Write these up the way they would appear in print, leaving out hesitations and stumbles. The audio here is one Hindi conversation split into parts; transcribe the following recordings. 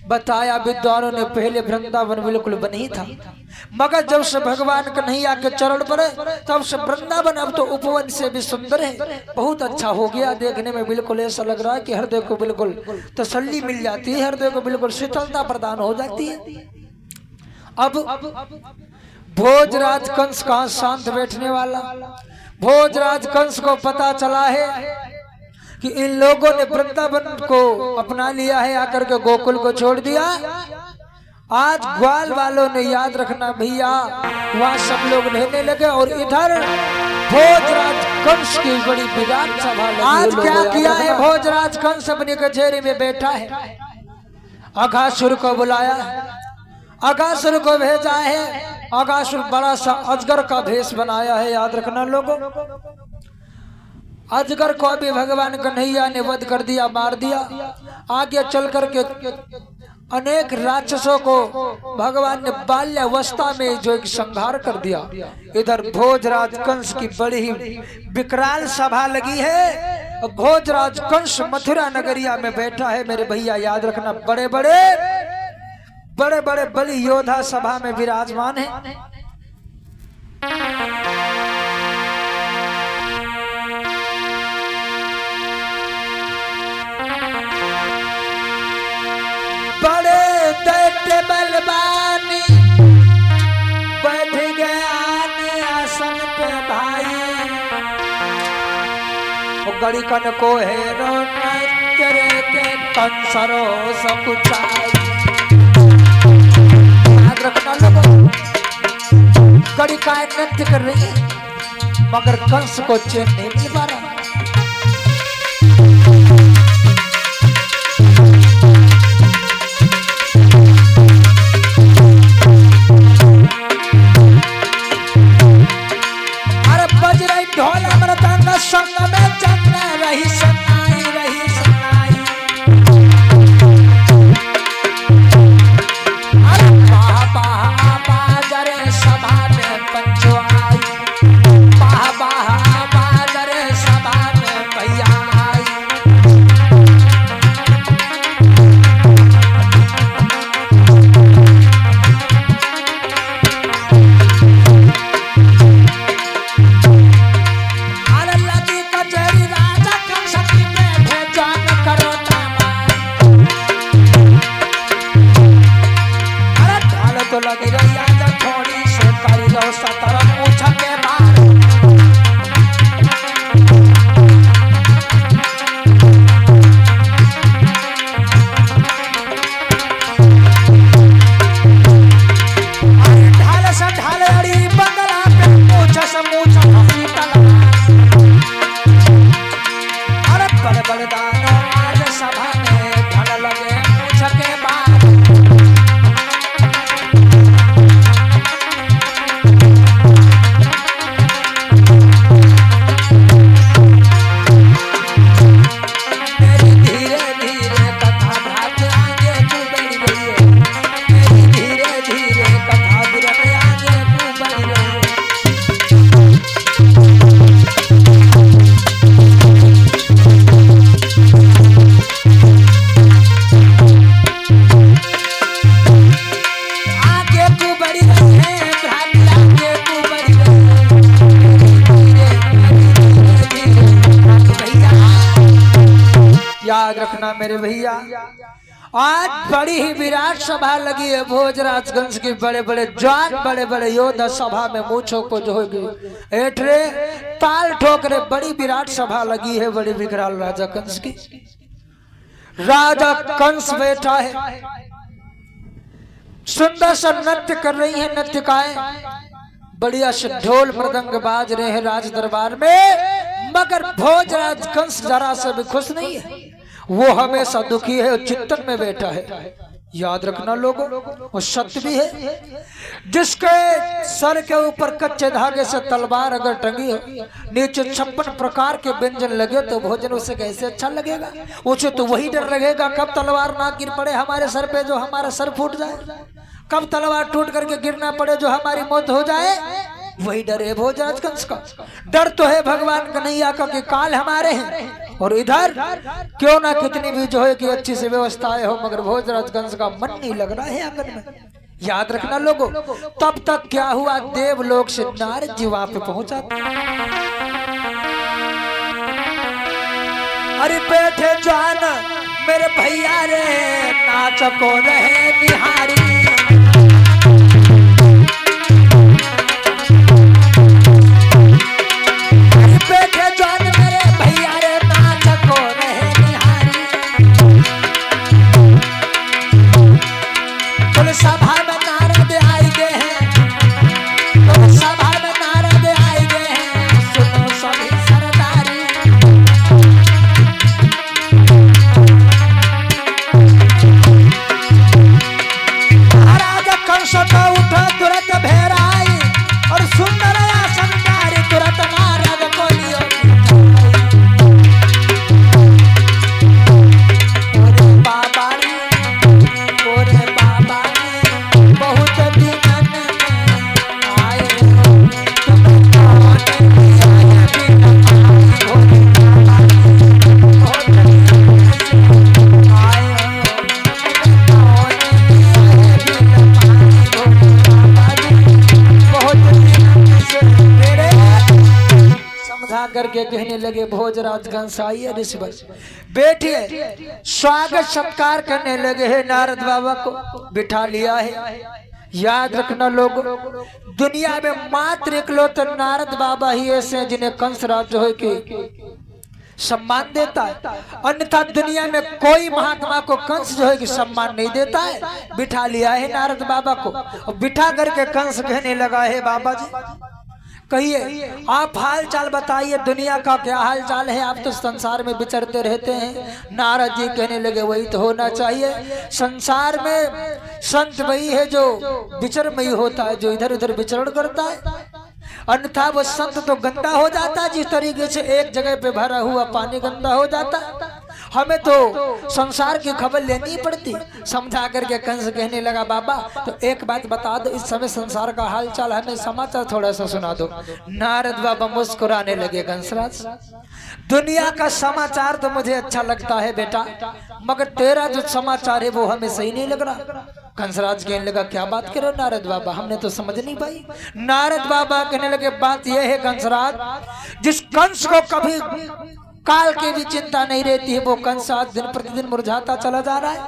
बताया विद्वानों ने पहले वृंदावन बिल्कुल बनी था, मगर जब से भगवान कन्हैया के चरण पड़े तब से वृंदावन अब तो उपवन से भी सुंदर है, बहुत अच्छा हो गया। देखने में बिल्कुल ऐसा लग रहा है कि हृदय को बिल्कुल तसल्ली मिल जाती है, हृदय को बिल्कुल शीतलता प्रदान हो जाती है। अब भोजराज कंस कहाँ शांत बैठने वाला। भोजराज कंस को पता चला है कि इन लोगों ने वृंदावन को अपना लिया है, आकर के गोकुल को छोड़ दिया। आज ग्वाल वालों ने याद रखना भैया, वहां सब लोग रहने लगे और इधर भोजराज कंस की बड़ी विराट सभा लगी। आज क्या किया है भोजराज कंस, अपनी कचहरी में बैठा है, अघासुर को बुलाया, अघासुर को भेजा है। अघासुर बड़ा सा अजगर का भेष बनाया है, याद रखना लोगों। अजगर को भी भगवान कन्हैया ने वध कर दिया, मार दिया। आगे चल करके अनेक राक्षसों को भगवान ने बाल्यावस्था में जो एक संहार कर दिया। इधर भोजराज कंस की बड़ी ही विकराल सभा लगी है। भोजराज कंस मथुरा नगरिया में बैठा है मेरे भैया, याद रखना। बड़े बड़े बलि योद्धा सभा में विराजमान है। बड़े दैत्य बलवानी बैठ गए आने आसन पे भाई, गड़ी कन को हेरो तेरे के कंसरो सकुचाई। याद रखना लोगों, गड़ी का नृत्य कर रही है मगर कंस को चैन नहीं मिल पा रहा। संग में चंद्र रही सनाई, रही सनाई। अरे बाबा बाजरे सभा में पंचवाई, बाबा बाजरे सभा में भैया आई। तो लगी रही आजा थोड़ी से करी लो सतरम पूछा के बार। अरे ढाल से ढाल अड़ी बंगला पे पूछा से पूछा हंसी तलवार। अरे बड़े बड़े दानों आज सभा में ढल लगे पूछा के बार। याद रखना मेरे भैया, आज बड़ी ही विराट सभा लगी है भोजराज कंस की। बड़े बड़े जवान, बड़े बड़े योद्धा सभा में मूंछों को जो एठरे ताल ठोकरे, बड़ी विराट सभा लगी है बड़ी विकराल राजा कंस की। राजा कंस बैठा है, सुंदर सा नृत्य कर रही है नृत्यकाएं, बढ़िया से ढोल मृदंग बाज रहे हैं राज दरबार में। मगर भोजराज कंस जरा से भी खुश नहीं है, वो हमेशा दुखी है और चिंतन में बैठा है। याद रखना लोगों, वो सत्य भी है। जिसके सर के ऊपर कच्चे धागे से तलवार अगर टंगी हो, नीचे 56 प्रकार के व्यंजन लगे तो भोजन उसे कैसे अच्छा लगेगा। उसे तो वही डर लगेगा कब तलवार ना गिर पड़े हमारे सर पे, जो हमारा सर फूट जाए, कब तलवार टूट करके गिरना पड़े जो हमारी मौत हो जाए। वही डर है भोजराज कंस का। डर तो है भगवान कन्हैया का कि काल हमारे हैं, और इधर क्यों ना कितनी भी जो है कि अच्छी से व्यवस्थाएं हो, मगर भोजराज कंस का मन नहीं लग रहा है आंगन में। याद रखना लोगों, तब तक क्या हुआ, देवलोक से नारद जी वहां पे पहुंचा। अरे बैठे जान मेरे भैया रे, नाच को रहे निहारी। सभा में नारद आए गए हैं, तो सभा में नारद आए गए हैं, सुनो सभी सरदारी। महाराज कंस को उठा तुरंत भेराई, और सुंदर आसनदारी तुरंत नारद को लियो। करके कहने लगे भोजराज कंस आइए ऋषिवर बैठिए, स्वागत सत्कार करने लगे हैं। नारद बाबा को बिठा लिया है। याद रखना लोग, दुनिया में मात्र इकलौते नारद बाबा ही ऐसे हैं जिन्हें कंस राज जो है कि सम्मान देता है, अन्यथा दुनिया में कोई महात्मा को कंस जो है कि सम्मान नहीं देता है। बिठा लिया है नारद बाबा को, और बिठा करके कंस कहने लगा है बाबा जी कहिए, आप हाल चाल बताइए, दुनिया का क्या हाल चाल है, आप तो संसार में विचरते रहते हैं। नारद जी कहने लगे वही तो होना चाहिए, संसार में संत वही है जो विचरमयी होता है, जो इधर उधर विचरण करता है, अन्यथा वो संत तो गंदा हो जाता है। जिस तरीके से एक जगह पे भरा हुआ पानी गंदा हो जाता है, हमें तो संसार की खबर लेनी पड़ती। समझा करके कंस कहने लगा बाबा तो एक बात बता दो, इस समय संसार का हाल चाल हमें समाचार थोड़ा सा सुना दो। नारद बाबा मुस्कुराने लगे, कंसराज दुनिया का समाचार तो मुझे अच्छा लगता है बेटा, मगर तेरा जो समाचार है वो हमें सही नहीं लग रहा। कंसराज कहने लगा क्या बात करो नारद बाबा, हमने तो समझ नहीं पाई। नारद बाबा कहने लगे बात यह है कंसराज, जिस कंस को कभी काल की भी चिंता नहीं रहती है, वो कंस आज दिन प्रतिदिन मुरझाता चला जा रहा है।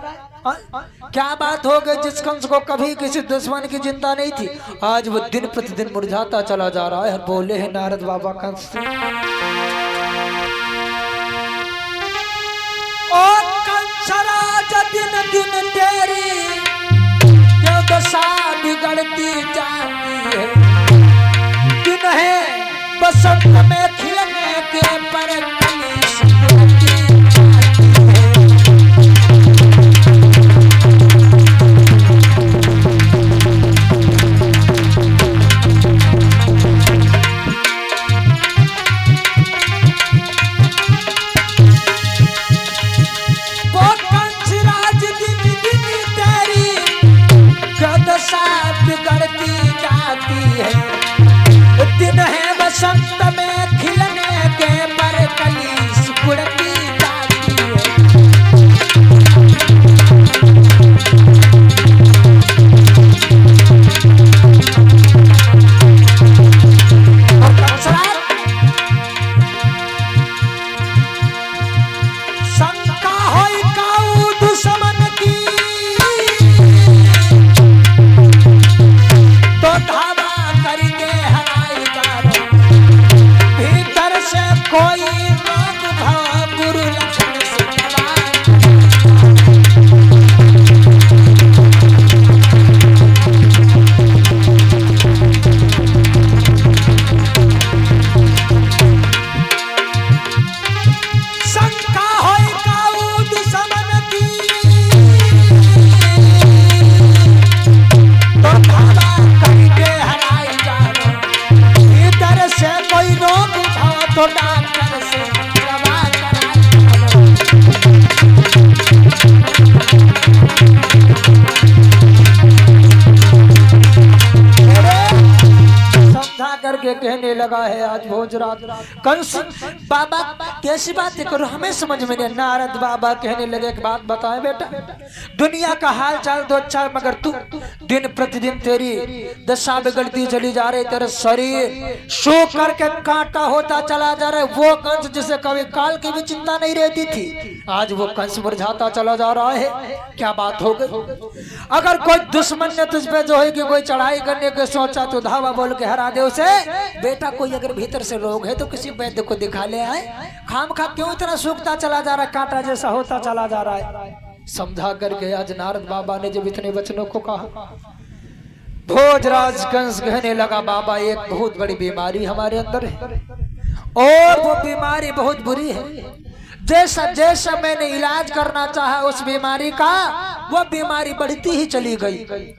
क्या बात हो गई, जिस कंस को कभी किसी दुश्मन की चिंता नहीं थी, आज वो दिन प्रतिदिन मुरझाता चला जा रहा है। बोले हैं नारद बाबा कंस से, ओ कंसराज दिन दिन तेरी क्यों दशा बिगड़ती जाती है। दिन है बसंत में खिलने के पर बिगड़ती जाती है। दिन है बसंत में करके कहने लगा है आज भोजराज कंस बाबा कैसी बातें करो हमें समझ में नहीं। नारद बाबा कहने लगे एक बात बताए बेटा, दुनिया का हाल चाल तो अच्छा है मगर तू दिन प्रतिदिन तेरी दशा बिगड़ती चली जा रही, तेरा शरीर सूख करके कांटा होता चला जा रहा है। वो कंस जिसे कभी काल की भी चिंता नहीं रहती थी, आज वो कंस मुरझाता चला जा रहा है। क्या बात हो गई? अगर कोई दुश्मन ने तुझ पे जो है कि कोई चढ़ाई करने को सोचा तो धावा बोल के हरा दे उसे। बेटा कोई अगर भीतर से रोग है तो किसी वैद्य को दिखा ले आए, खाम खा क्यों इतना सूखता चला जा रहा है, कांटा जैसा होता चला जा रहा है। समझा करके आज नारद बाबा ने जब इतने वचनों को कहा, भोजराज कंस कहने लगा बाबा एक बहुत बड़ी बीमारी हमारे अंदर है और वो बीमारी बहुत बुरी है। जैसा जैसा मैंने इलाज करना चाहा उस बीमारी का, वो बीमारी बढ़ती ही चली गई।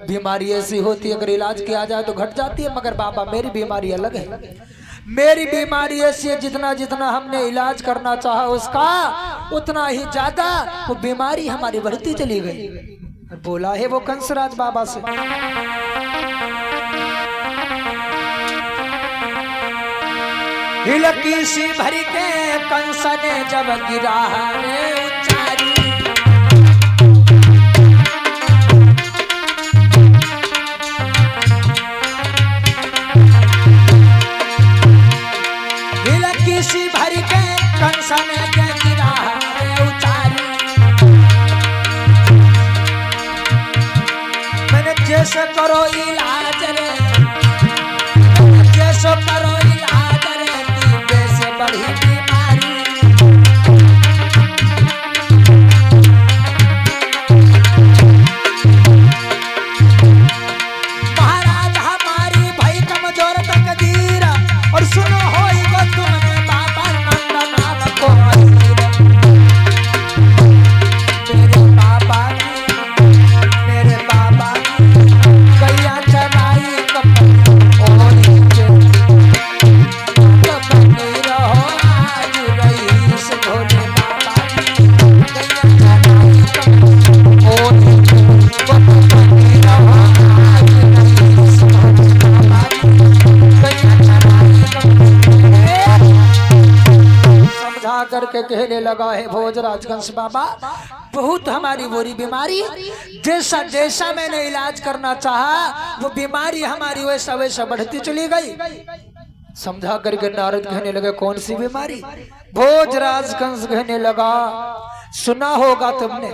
बीमारी ऐसी होती है अगर इलाज किया जाए तो घट जाती है, मगर बाबा मेरी बीमारी अलग है। मेरी बीमारी ऐसी है जितना जितना हमने इलाज करना चाहा उसका उतना ही ज्यादा वो बीमारी हमारी बढ़ती चली गई। बोला है वो कंसराज बाबा से, हिलकी सी भरी के कंस ने जब गिरा रे उचारी, हिलकी सी भरी के कंस ने गिरा रे उचारी। मैंने जैसे करो इलाज रे, जैसे करो बड़ी बीमारी। महाराज हमारी भाई कमजोर तकदीर और सुनो होएगा तुमने बाबा नंद नाम को मेरे बाबा गैया चलाई करके कहने लगा है भोजराज कंस बाबा बहुत हमारी बुरी बीमारी, जैसा जैसा मैंने इलाज करना चाहा वो बीमारी हमारी वैसा वैसा बढ़ती चली गई। समझा करके नारद कहने लगे कौन सी बीमारी? भोजराज कंस कहने लगा सुना होगा तुमने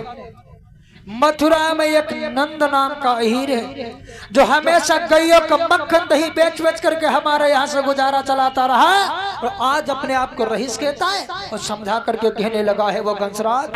मथुरा में एक नंद नाम का अहीर है जो हमेशा गैयों का मक्खन दही बेच बेच करके हमारे यहाँ से गुजारा चलाता रहा और आज अपने आप को रईस कहता है। और समझा करके कहने लगा है वो कंसराज,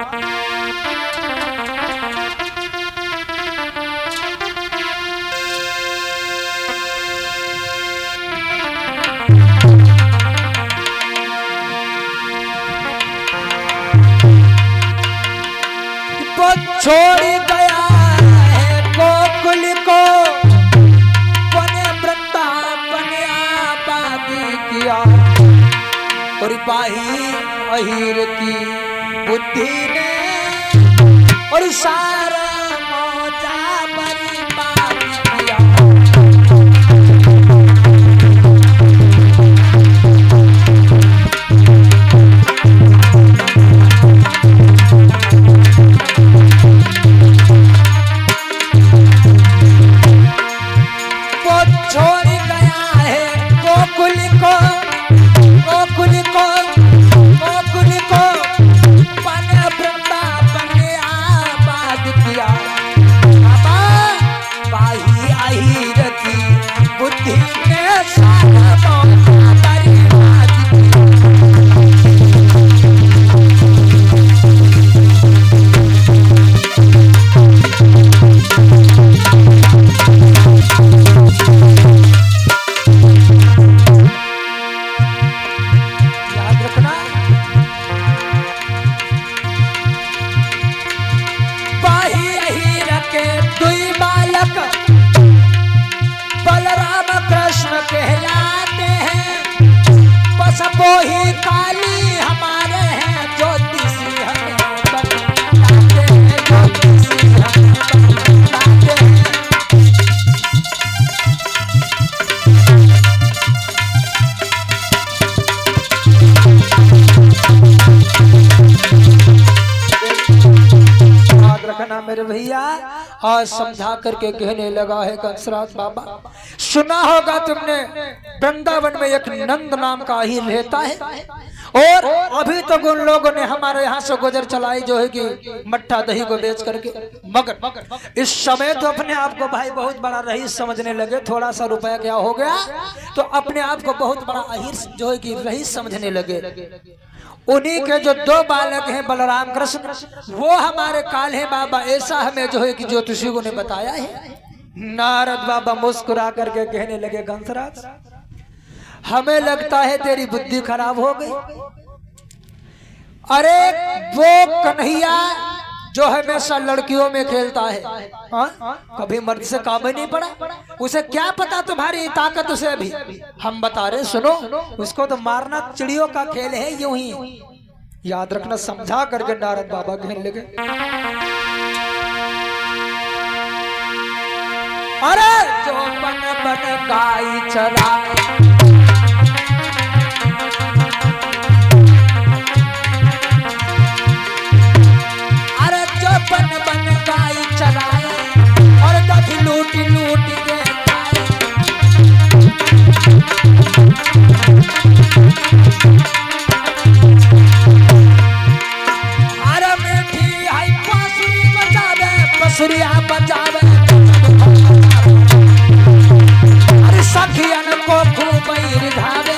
छोड़ गया है गोकुल को बने वृंदावन आबाद किया और पाही अहीर की बुद्धि ने और सारा मौजा बर्बाद किया। आज समझा करके कहने लगा है कंसराज बाबा, सुना होगा तुमने वृंदावन में एक नंद नाम का ही रहता है, और अभी तक उन लोगों ने हमारे यहाँ से गुजर चलाई जो है कि मट्ठा दही को बेच करके, मगर इस समय तो अपने आप को भाई बहुत बड़ा रईस समझने लगे। थोड़ा सा रुपया क्या हो गया तो अपने आप को बहुत बड़ा अहीर जो है कि रईस समझने लगे। उन्हीं के जो दो बालक हैं बलराम कृष्ण, वो हमारे काल है बाबा, ऐसा हमें जो है कि ज्योतिषियों ने बताया है। नारद बाबा मुस्कुरा करके कहने लगे, कंसराज हमें लगता है तेरी बुद्धि खराब हो गई। अरे वो कन्हैया जो हमेशा लड़कियों में खेलता है, कभी मर्द से काम ही नहीं पड़ा, उसे क्या पता तुम्हारी ताकत उसे अभी हम बता रहे, सुनो उसको तो मारना चिड़ियों का खेल है, यूं ही याद रखना। समझा करके नारद बाबा कहने लगे, अरे जो बन बन गाय चराए, अरे जो बन बन गाय चराए और दही लूटी लूटी के खाए, अरे मीठी आई बांसुरी बजावे, बांसुरिया बजावे, सखियन को खूब रिझावे,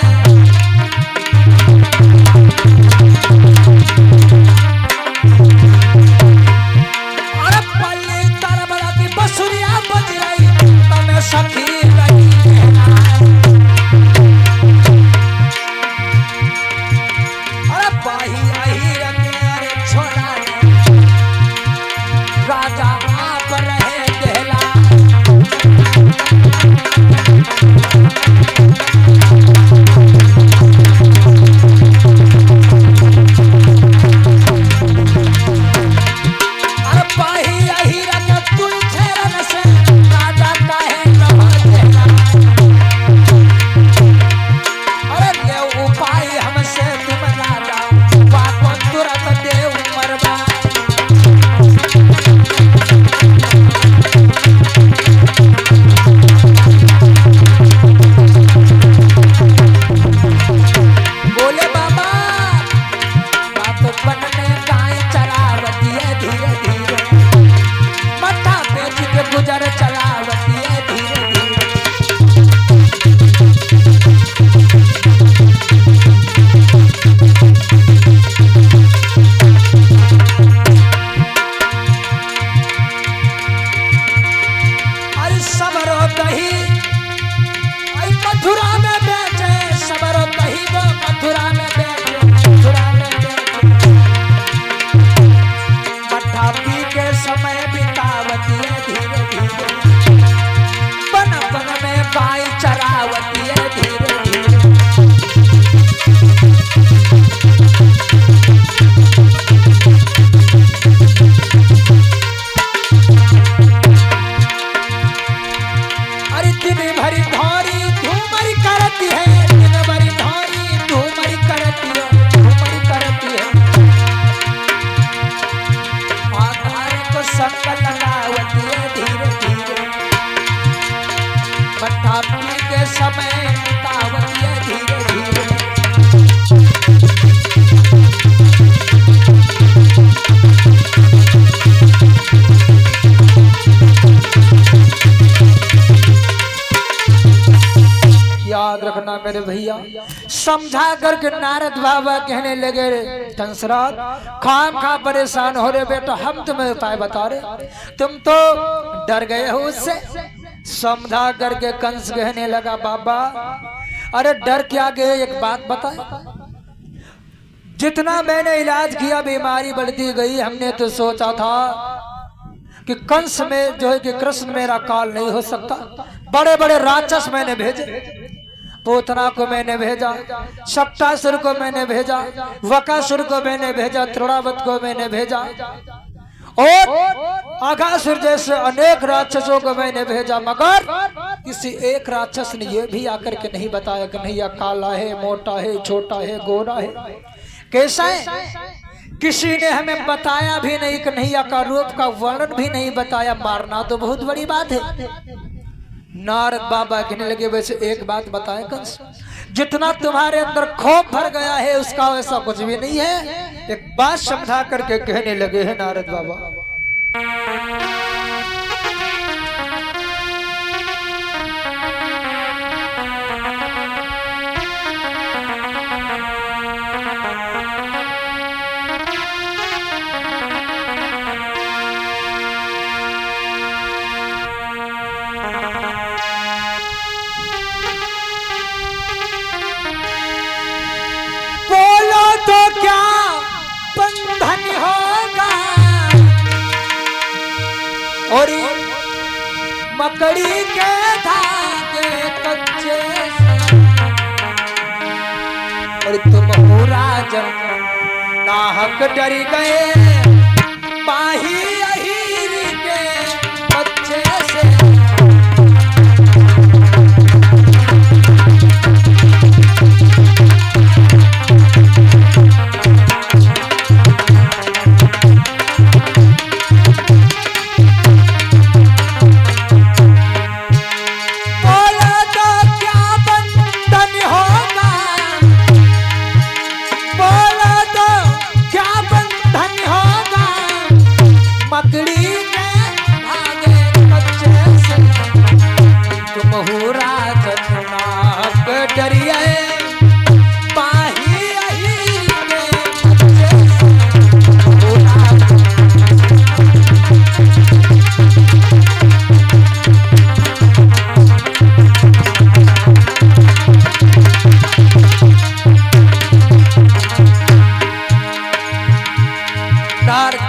अरे पल्ली तरबला की बसुरिया बज रही, तमें सखी रही अरे बाही रही अरे छोड़ा राजा आप रहे देहला, मेरे भैया। समझा करके नारद बाबा कहने लगे, कंसराज खाम खा परेशान हो रहे बेटा, हम तुम्हें उपाय बता रहे, तुम तो डर गए हो उससे। समझा करके कंस कहने लगा, बाबा अरे डर क्या गए, एक बात बता, जितना मैंने इलाज किया बीमारी बढ़ती गई। हमने तो सोचा था कि कंस में जो है कि कृष्ण मेरा काल नहीं हो सकता, बड़े बड़े राक्षस मैंने भेजे, पूतना को मैंने भेजा, सप्तासुर को मैंने भेजा, वकासुर को मैंने भेजा, त्रोणावत को मैंने भेजा, और अघासुर जैसे अनेक राक्षसों को मैंने भेजा, मगर किसी एक राक्षस ने यह भी आकर के नहीं बताया कन्हैया काला है, मोटा है, छोटा है, गोरा है, कैसा है। किसी ने हमें बताया भी नहीं, कन्हैया का रूप का वर्णन भी नहीं बताया, मारना तो बहुत बड़ी बात है। नारद बाबा कहने लगे वैसे एक बात बताए कंस, जितना तुम्हारे अंदर खौफ भर गया है उसका वैसा कुछ भी नहीं है। एक बात समझा करके कहने लगे हैं नारद बाबा, तो क्या बंधन होगा और मकड़ी के धागे कच्चे और तुम हो राजन नाहक डर गए माही अहीर के बच्चे से।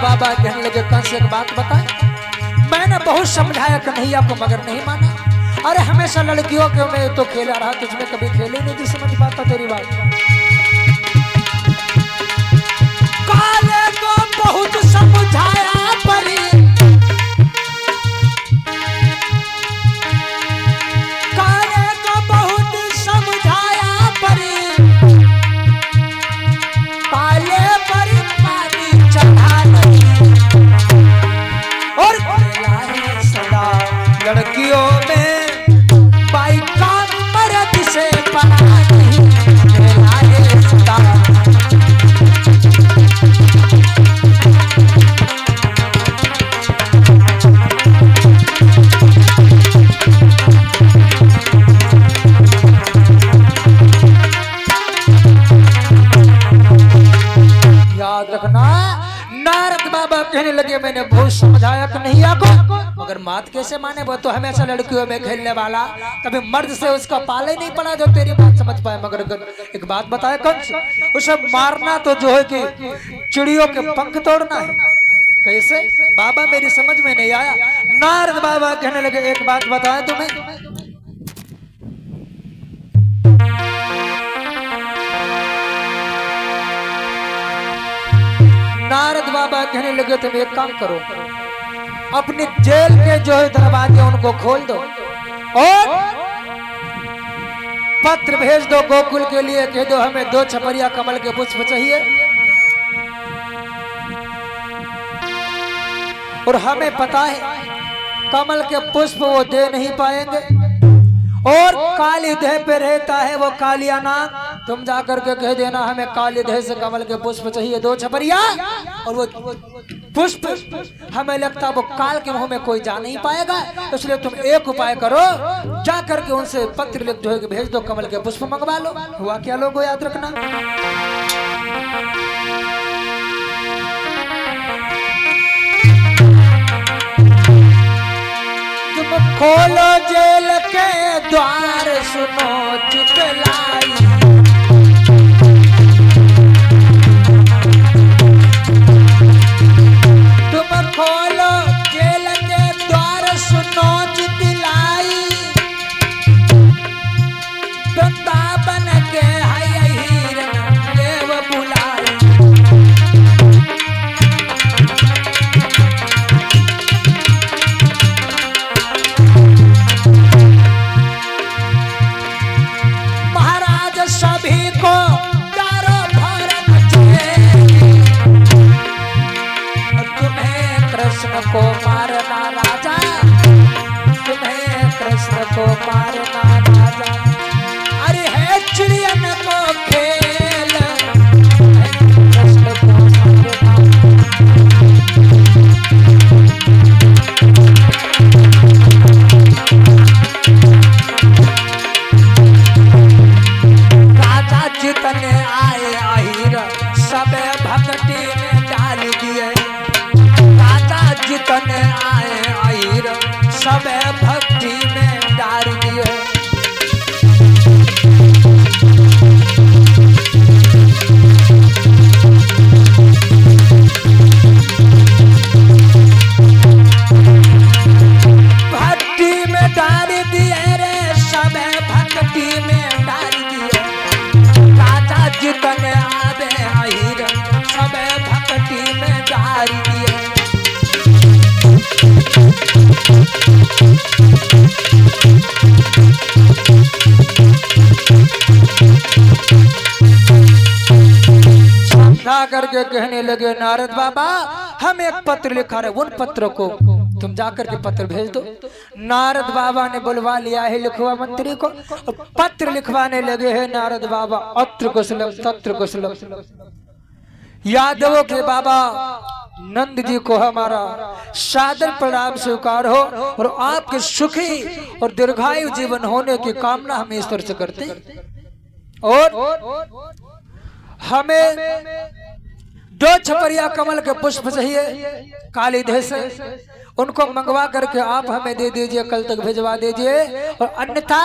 बाबा कहने लगे कंस एक बात बताए, मैंने बहुत समझाया कन्हैया को मगर नहीं माना। अरे हमेशा लड़कियों के में तो खेला रहा, तुझमें कभी खेले नहीं थी, समझ पाता तेरी बात। काले को बहुत समझाया परी, काले को बहुत समझाया परी, काले पर पानी चढ़ा नहीं और सदा लड़कियों में बाई का मर्द से पना नहीं सदा। याद रखना, नारद बाबा कहने लगे मैंने बहुत समझाया कन्हैया को मगर बात कैसे माने, वो तो हमेशा लड़कियों में खेलने वाला, कभी मर्द से उसका पाले नहीं पड़ा जो तेरी बात समझ पाए। मगर एक बात बताए कंस, उसे मारना तो जो है कि चिड़ियों के पंख तोड़ना है, कैसे बाबा मेरी समझ में नहीं आया। नारद बाबा कहने लगे एक बात बताए तुम्हें, नारद बाबा कहने लगे तुम एक काम करो, अपने जेल के जो है दरवाजे उनको खोल दो और पत्र भेज दो गोकुल के लिए, कह दो हमें 2 छपरिया कमल के पुष्प चाहिए और हमें पता है कमल के पुष्प वो दे नहीं पाएंगे और काली देह पे रहता है वो कालिया नाग, तुम जाकर के कह देना हमें काली देह से कमल के पुष्प चाहिए 2 छपरिया, और वो पुष्प हमें लगता वो काल के मुंह में कोई जा नहीं पाएगा, इसलिए तुम एक उपाय करो, जा करके उनसे पत्र लिख जो भेज दो, कमल के पुष्प मंगवा लो। हुआ क्या लोगों, याद रखना। तुम खोलो जेल के द्वार, सुनो चुटलाई, खोलो जेल के द्वार, सुनो चितलाई, वृंदावन के हीर देव बुलाई। तुम्हें कृष्ण को मारना ना जाए। अरे है चिड़ियन को खेल, कृष्ण को मारना। राजा जितने आए अहिर सब भक्ति में डाल दिए। राजा जितने आए अहिर सब भक्ति में डाल दिए। भक्ति में डाल दिए रे, सब भक्ति में डाल दिए। राजा जितने आवे अहिर सब भक्ति में डाल दिए। समझा करके कहने लगे नारद बाबा हम एक पत्र लिखा रहे, उन पत्रों को तुम जाकर के पत्र भेज दो। नारद बाबा ने बुलवा लिया है लिखवा मंत्री को, और पत्र लिखवाने लगे हैं नारद बाबा। अत्र कुशलम तत्र कुशलम, यादवों के बाबा नंद जी को हमारा सादर प्रणाम स्वीकार हो, और आपके सुखी और दीर्घायु जीवन होने की कामना हम ईश्वर से करते हैं। और हमें 2 छपरिया कमल के पुष्प चाहिए काली देश से, उनको मंगवा करके आप हमें दे दीजिए, कल तक भिजवा दीजिए। और अन्यथा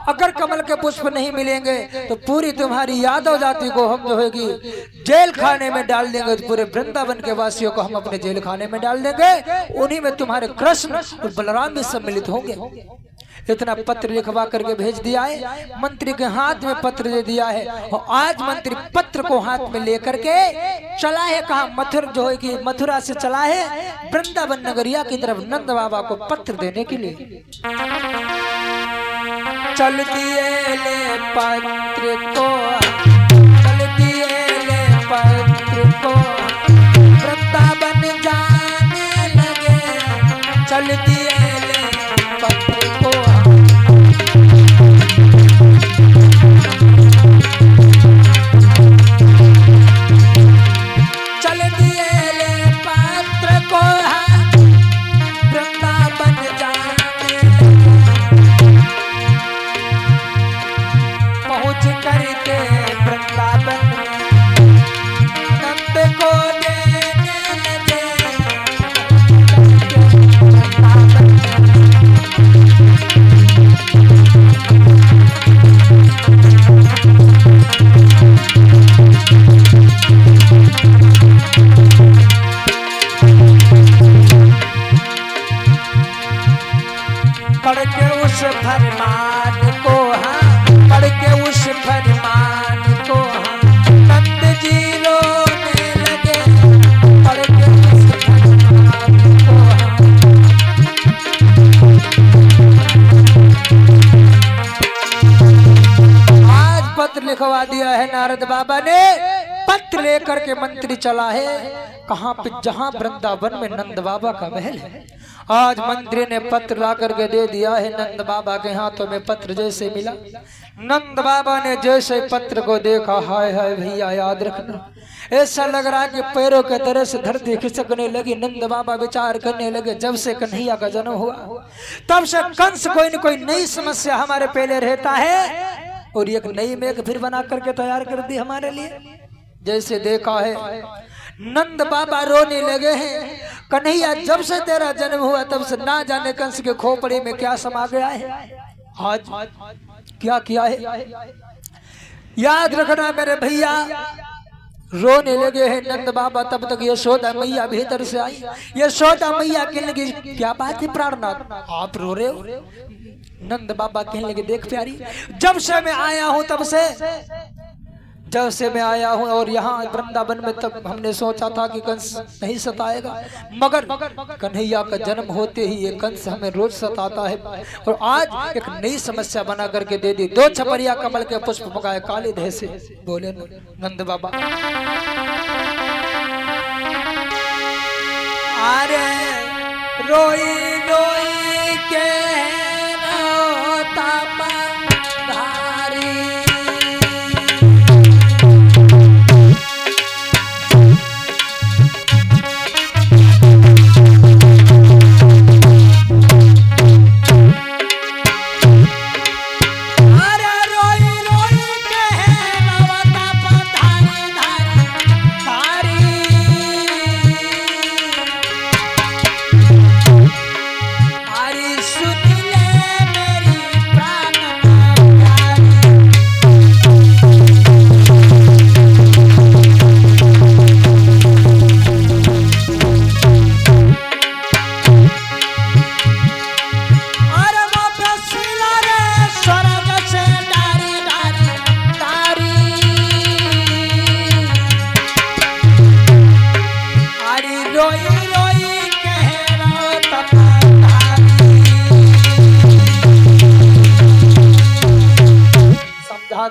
अगर कमल के पुष्प नहीं मिलेंगे तो पूरी तुम्हारी यादव जाति को हम जो होगी जेल खाने में डाल देंगे। तो पूरे वृंदावन के वासियों को हम अपने जेल खाने में डाल देंगे, उन्हीं में तुम्हारे कृष्ण और बलराम भी सम्मिलित होंगे। इतना पत्र लिखवा करके भेज दिया है, मंत्री के हाथ में पत्र दे दिया है। और आज मंत्री पत्र को हाथ में लेकर के चला है कहा, मथुरा जो है कि मथुरा से चला है वृंदावन नगरिया की तरफ नंद बाबा को पत्र देने के लिए। चल दिए ले पत्र को, चल दिए ले पत्र को, वृंदावन जाने लगे। चल दिए ले पत्र को, चल दिए ले पत्र को, वृंदावन जाने लगे। पहुंच करके वृंदावन नंद को देने लगे। पढ़ के उस फरमान को, हाँ पढ़ के उस फरमान को, हाँ नंद जी रोने लगे। पढ़ के उस फरमान को, हाँ आज पत्र लिखवा दिया है नारद बाबा ने। पत्र लेकर के मंत्री चला है कहाँ पे, जहाँ वृंदावन में नंद बाबा का महल है। आज मंत्री ने पत्र ला करके दे दिया है नंद बाबा के हाथों में। पत्र जैसे मिला, नंद बाबा ने जैसे पत्र को देखा, हाय हाय भैया याद रखना, ऐसा लग रहा कि पैरों के तरह से धरती खिसकने लगी। नंद बाबा विचार करने लगे, जब से कन्हैया का जन्म हुआ तब से कंस कोई न कोई नई समस्या हमारे पहले रहता है, और एक नई मेघ फिर बना करके तैयार कर दी हमारे लिए। जैसे देखा है नंद बाबा रोने लगे हैं, कन्हैया जब से तेरा जन्म हुआ तब से ना जाने कंस के खोपड़ी में क्या समा गया है, आज क्या किया है। याद रखना मेरे भैया। रोने लगे हैं नंद बाबा। तब तक यशोदा मैया भीतर से आई। यशोदा मैया कहने लगी, क्या बात है प्राणनाथ, आप रो रहे हो। नंद बाबा कहने लगे, देख प्यारी, जब से मैं आया हूं तब से जब से मैं आया हूं और यहाँ वृंदावन में, तब हमने सोचा था कि कंस नहीं सताएगा, मगर कन्हैया का जन्म होते ही ये कंस हमें रोज सताता है। और आज एक नई समस्या बना करके दे दी। 2 छपरिया कमल के पुष्प मंगाए काली देह से। बोले नंद बाबा, अरे रोई रोई के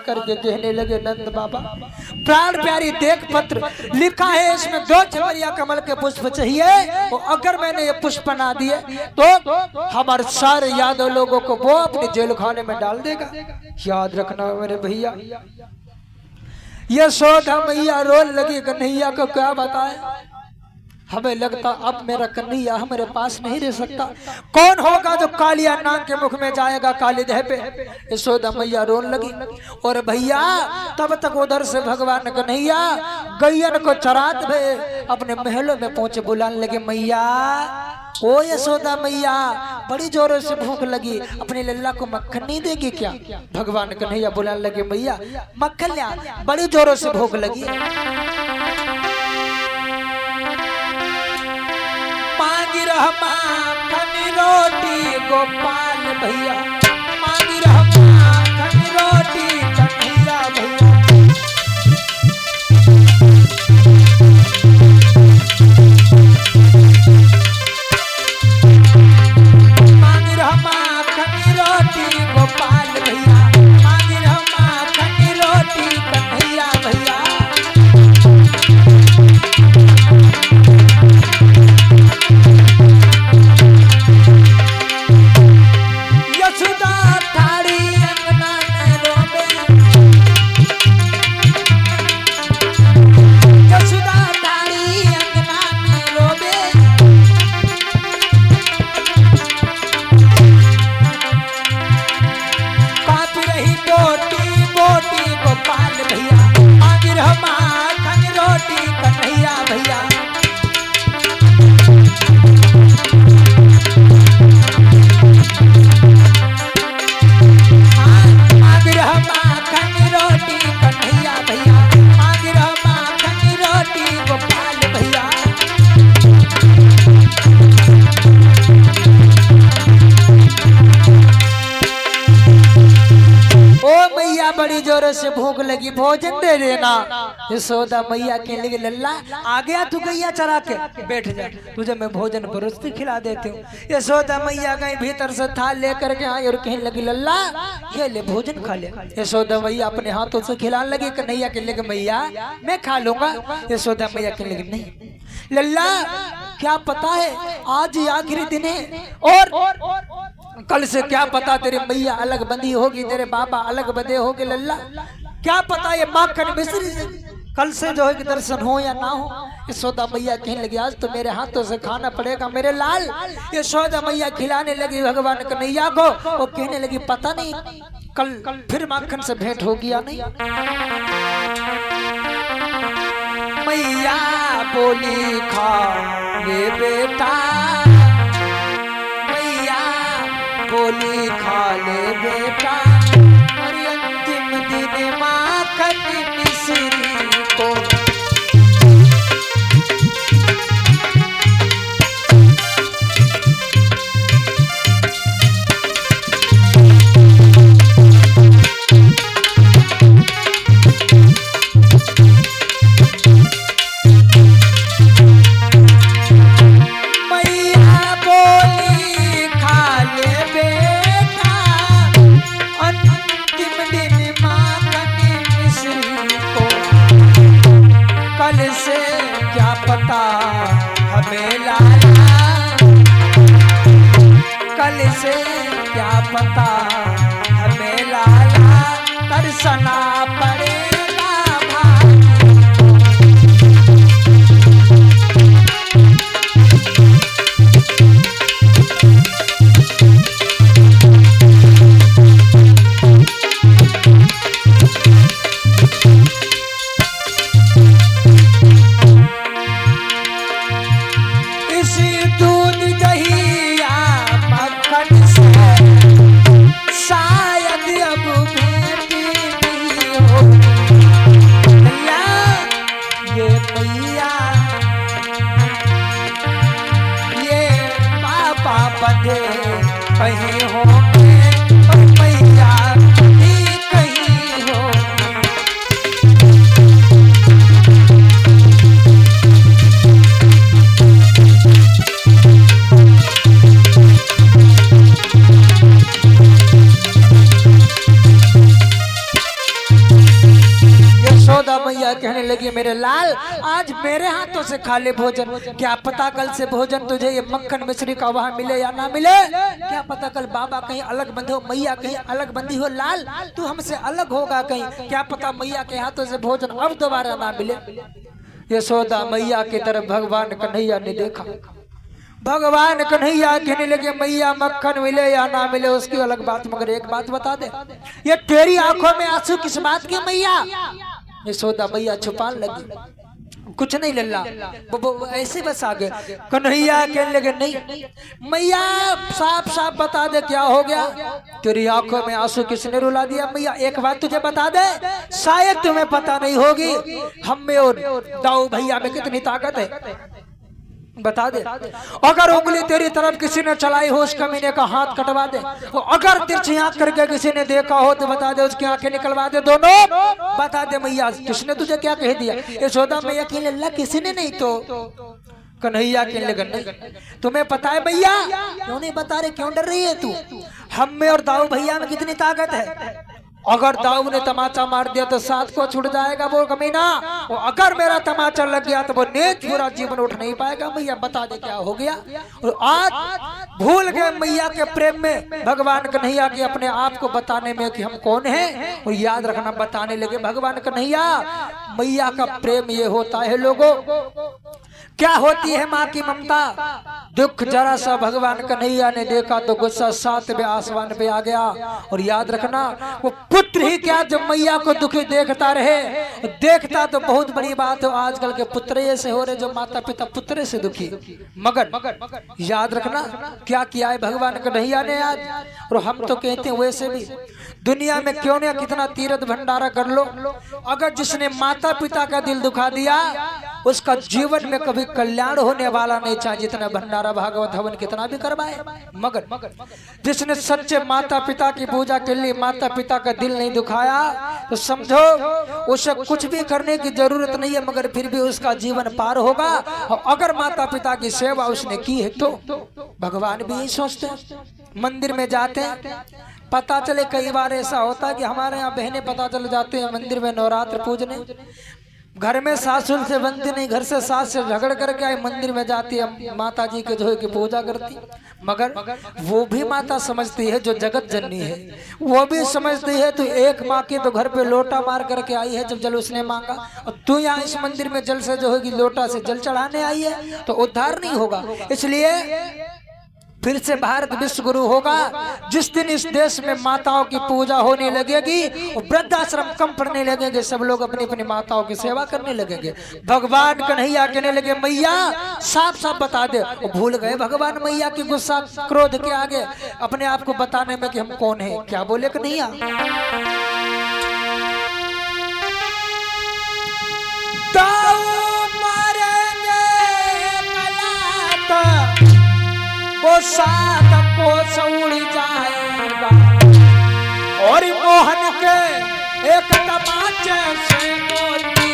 आकर के कहने लगे नंद बाबा प्राण प्यारी देख पत्र लिखा है, इसमें 2 चमेलिया कमल के पुष्प चाहिए, और अगर मैंने ये पुष्प ना दिए तो हमारे सारे यादव लोगों को वो अपने जेल खाने में डाल देगा। याद रखना मेरे भैया। यशोदा मैया रोने लगी, कन्हैया को क्या बताए, हमें लगता अब मेरा कन्हैया हमारे पास नहीं रह सकता, कौन होगा जो कालिया नाग के मुख में जाएगा काली देह पे। यशोदा मैया रोने लगी। और भैया तब तक उधर से भगवान कन्हैया गैयन को चराते हुए अपने महलों में पहुंचे, बुलाने लगे मैया ओ यशोदा मैया बड़ी जोरों से भूख लगी, अपने लल्ला को मक्खन नहीं देगी क्या। भगवान कन्हैया बुलाने लगे मैया मक्खन लिया, बड़ी जोरों से भूख लगी। मांगी रह माखन रोटी गोपाल भैया, मांगी रह माखन रोटी कन्हैया भैया। मांगी रह माखन रोटी गोपाल भैया, मांगी रह माखन रोटी कन्हैया भैया। बड़ी जोरों से भूख लगी, भोजन दे देना। यशोदा मैया के लिए लल्ला आ गया तू गैया चरा के, बैठ जा तुझे मैं भोजन परोसती खिला देती हूँ। यशोदा मैया गई भीतर से थाल लेकर के आई और कहने लगी लल्ला ये ले भोजन खा ले। यशोदा मैया अपने हाथों से खिलाने लगी, कन्हैया कहने लगे मैया मैं खा लूंगा। यशोदा मैया कहने लगी नहीं लल्ला क्या पता है आज ही आखिरी दिन है, और कल से क्या पता तेरी मैया अलग बंधी होगी, तेरे बाबा अलग बंधे होगे। लल्ला क्या पता ये माखन मिश्री से कल से जो है कि दर्शन हो या ना हो। यशोदा मैया कहने लगी आज तो मेरे हाथों से खाना पड़ेगा मेरे लाल। यशोदा मैया खिलाने लगी भगवान कन्हैया को, और कहने लगी पता नहीं कल फिर माखन से भेंट होगी या नहीं। मैया बोली खा ले बेटा, बोली खा ले बेटा, और अंतिम दिन माखन मिश्री को। हमें लाला कल से क्या पता, हमें लाला तरसना पड़ेगा बंधे कहीं होंगे और मैया भी कहीं हो। लगी मेरे लाल आज मेरे हाथों से खा ले भोजन, क्या पता कल से भोजन तुझे ये मक्खन मिश्री का वहाँ मिले या ना मिले, क्या पता कल बाबा कहीं अलग बंधे हो, मैया कहीं अलग बंधी हो, लाल तू हमसे अलग होगा कहीं, क्या पता मैया के हाथों से भोजन अब दोबारा ना मिले। यशोदा मैया की तरफ भगवान कन्हैया ने देखा, भगवान कन्हैया कहने लगे मैया मक्खन मिले या ना मिले उसकी अलग बात, मगर एक बात बता दे, ये तेरी आंखों में आंसू किस बात के मैया। यशोदा मैया छुपाने लगी, कुछ नहीं लल्ला, वो ऐसे बस आ गए। कन्हैया कहने लगे नहीं मैया साफ साफ बता दे क्या हो गया, तेरी आंखों में आंसू किसने रुला दिया। मैया एक बात तुझे बता दे, शायद तुम्हें पता नहीं होगी हम में और दाऊ भैया में कितनी ताकत है, बता दे। अगर उंगली तेरी तरफ किसी ने चलाई हो उस कमीने का हाथ कटवा दे, वो अगर तिरछी आंख करके किसी ने देखा हो तो बता दे उसकी आंखें निकलवा दे दोनों, बता दे मैया किसने तुझे क्या कह दिया। यशोदा मैया कहने लगा किसी ने नहीं तो कन्हैया कहने लगा नहीं तुम्हें पता है भैया, क्यों नहीं बता रहे, क्यों डर रही है तू, हम में और दाऊ भैया में कितनी ताकत है, अगर दाऊ ने तमाचा मार दिया तो साथ को छूट जाएगा वो कमीना, और अगर मेरा तमाचा लग गया तो वो नेक पूरा जीवन उठ नहीं पाएगा। मैया बता दे क्या हो गया। और आज भूल गए मैया के प्रेम में भगवान कन्हैया के अपने आप को बताने में कि हम कौन हैं, और याद रखना बताने लगे भगवान कन्हैया मैया का प्रेम ये होता है लोगों, क्या होती है माँ की ममता। दुख जरा सा भगवान कन्हैया ने देखा तो गुस्सा 7वें आसमान पे आ गया। और याद रखना वो पुत्र ही क्या जब मैया को दुखी देखता रहे, देखता तो बहुत बड़ी बात है, आजकल के पुत्र ऐसे हो रहे जो माता पिता पुत्र से दुखी, मगर याद रखना क्या किया है भगवान कन्हैया ने आज। और हम तो कहते हैं वैसे भी दुनिया में क्यों ना कितना तीर्थ भंडारा कर लो, अगर जिसने माता पिता का दिल दुखा दिया उसका जीवन में कभी कल्याण होने वाला नहीं, चाहे जितना भंडारा भागवत हवन कितना भी करवाए। मगर जिसने सच्चे माता पिता की पूजा के लिए माता पिता का दिल नहीं दुखाया तो समझो उसे कुछ भी करने की जरूरत नहीं है, मगर फिर भी उसका जीवन पार होगा। और अगर माता पिता की सेवा उसने की है तो भगवान भी यही सोचते हैं। मंदिर में जाते हैं, पता चले कई बार ऐसा होता है कि हमारे यहाँ बहनें पता चल जाते हैं मंदिर में नवरात्र पूजने, घर में सासुर से बनती नहीं, घर से सास से झगड़ करके आई मंदिर में जाती है माता जी के जो है कि पूजा करती, मगर वो भी माता समझती है जो जगत जननी है, वो भी समझती है तो एक माँ की तो घर पे लोटा मार करके आई है जब जल उसने मांगा, और तू यहाँ इस मंदिर में जल से जो होगी लोटा से जल चढ़ाने आई है तो उद्धार नहीं होगा। इसलिए फिर से भारत विश्व गुरु होगा जिस दिन इस देश में माताओं की पूजा होने लगेगी, वृद्धाश्रम कम पड़ने लगेंगे, सब लोग अपनी अपनी माताओं की सेवा करने लगेंगे। भगवान कन्हैया कहने लगे मैया साफ साफ बता दे, भूल गए भगवान मैया की गुस्सा क्रोध के आगे अपने आप को बताने में कि हम कौन है। क्या बोले कन्हैया, वो सात को उड़ जाएगा और मोहन के एक तमाचे से मोती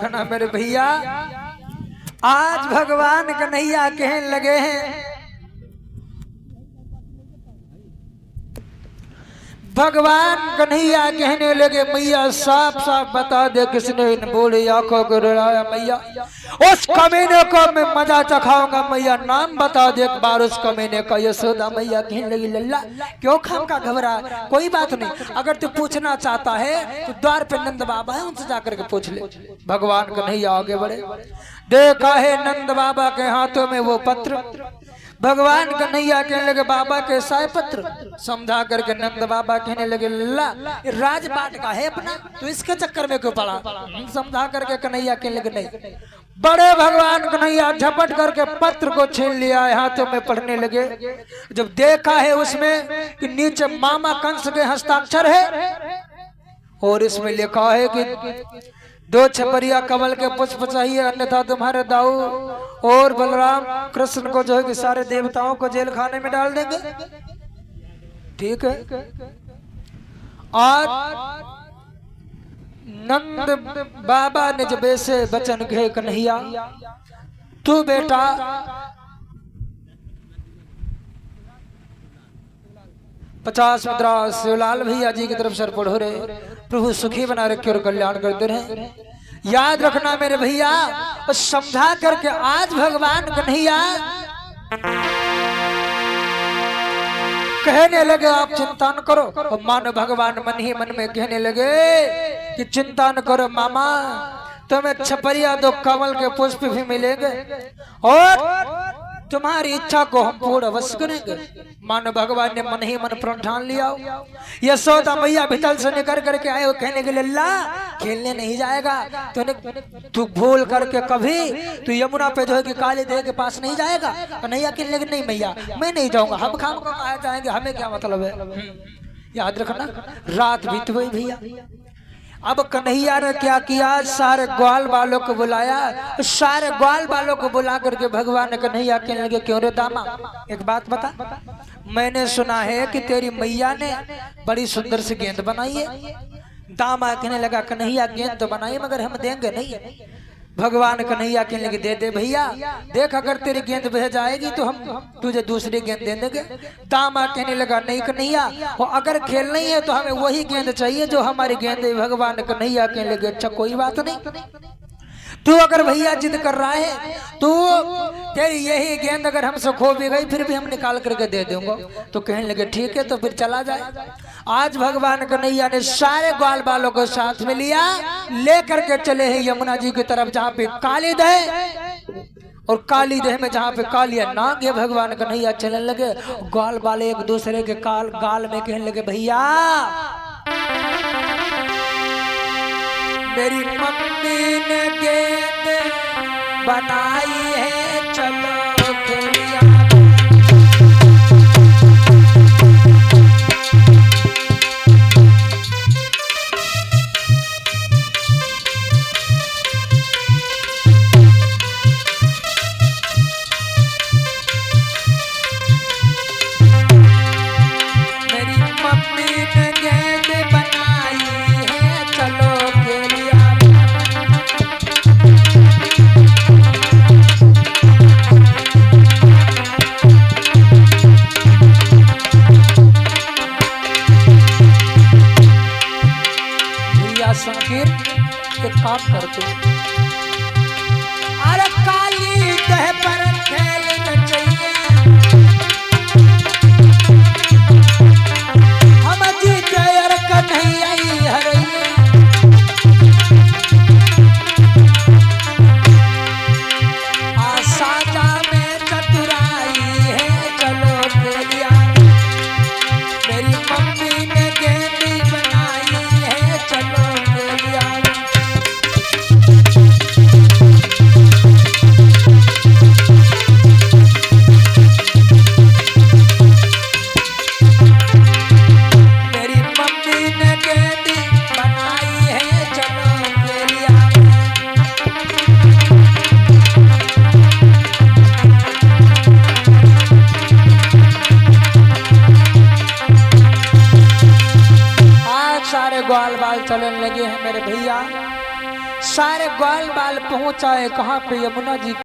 रखना मेरे भैया, आज भगवान कन्हैया कहने लगे हैं, भगवान कन्हैया कहने लगे मैया साफ साफ बता दे किसने इन बोले आंखों को रुलाया मैया, उस कमीने को मैं मजा चखाऊंगा मैया, नाम बता दे एक बार उस कमीने का। यशोदा मैया कहने लगी लल्ला क्यों खाम का घबरा, कोई बात नहीं, अगर तू पूछना चाहता है तो द्वार पे नंद बाबा है उनसे जाकर के पूछ ले। भगवान कन्हैया आगे बढ़े, देखा है नंद बाबा के हाथों में वो पत्र, भगवान कन्हैया कहने लगे बाबा कैसा है पत्र, समझा करके नंद बाबा कहने लगे लल्ला राजपाट का है अपना, तो इसके चक्कर में क्यों पड़ा, समझा करके कन्हैया कहने लगे नहीं। बड़े भगवान कन्हैया झपट करके पत्र को छीन लिया, हाथों में पढ़ने लगे। जब देखा है उसमें कि नीचे मामा कंस के हस्ताक्षर है और इसमें लिखा है कि 2 छपरिया कमल के पुष्प चाहिए अन्यथा तुम्हारे दाऊ और बलराम कृष्ण को जो है कि सारे देवताओं को जेल खाने में डाल देंगे। ठीक है, आज नंद बाबा ने जब ऐसे वचन कहे कन्हैया तू बेटा 50 मुद्रा शिवलाल भैया जी की तरफ से अर्पण हो रहे, प्रभु सुखी बना रखे और कल्याण करते रहे। याद रखना मेरे भैया, और समझा करके आज भगवान कन्हैया कहने लगे आप चिंता न करो, और मानो भगवान मन ही मन में कहने लगे कि चिंता न करो मामा, तुम्हें छपरिया 2 कमल के पुष्प भी मिलेंगे और तुम्हारी इच्छा को हम पूर्ण अवश्य करेंगे। मानो भगवान ने मन ही मन प्रण ठान लिया। यशोदा मैया भीतर से निकल करके आए, वो कहने के लल्ला खेलने नहीं जाएगा, तू भूल करके कभी तू यमुना पे जो है कि काली देव के पास नहीं जाएगा। कन्हैया कहने लगे नहीं मैया मैं नहीं जाऊंगा, हम खाम को कहा जाएंगे, हमें क्या मतलब है। याद रखना रात बीत गई भैया। अब कन्हैया ने क्या किया, सारे ग्वाल वालों को बुलाया, सारे ग्वाल वालों को बुला करके भगवान कन्हैया कहने लगे क्यों रे दामा एक बात बता, मैंने सुना है कि तेरी मैया ने बड़ी सुंदर सी गेंद बनाई है। दामा कहने लगा कन्हैया गेंद तो बनाई मगर हम देंगे नहीं। भगवान कन्हैया कहने लगे दे दे भैया, देख अगर तेरी गेंद बह जाएगी तो हम तुझे दूसरी गेंद दे देंगे। दामा कहने लगा नहीं कन्हैया, और अगर खेल नहीं है तो हमें वही गेंद चाहिए जो हमारी गेंद है। भगवान कन्हैया कहने लगे अच्छा कोई बात नहीं, तू अगर भैया जिद कर रहा है तो तेरी यही गेंद अगर हमसे खो भी गई फिर भी हम निकाल करके दे देंगे। तो कहने लगे ठीक है तो फिर चला जाए। आज भगवान कन्हैया ने सारे ग्वाल बालों को साथ में लिया, लेकर के चले हैं यमुना जी की तरफ जहाँ पे काली दह और काली देह में जहाँ पे कालिया नाग है। भगवान कन्हैया चलने लगे, ग्वाल बाले एक दूसरे के गाल में कहने लगे भैया मेरी मम्मी ने गेंद बनाई है चलो खेलिया। मेरी मम्मी ने गेंद बनाई है चलो खेलिया। संकीर एक काम कर तू, अरे काली दह पर खेलना चाहिए, हम जीते यार कन्हैया हरैया। साजा में चतुराई है चलो खेलिया। मेरी मम्मी ने गेंद बनाई है चलो खेलिया। मेरी मम्मी ने गेंद बनाई है चलो खेलिया। सारे ग्वाल बाल चलने लगे हैं मेरे भैया। सारे ग्वाल बाल पहुंचाए कहाँ पे? यमुना जी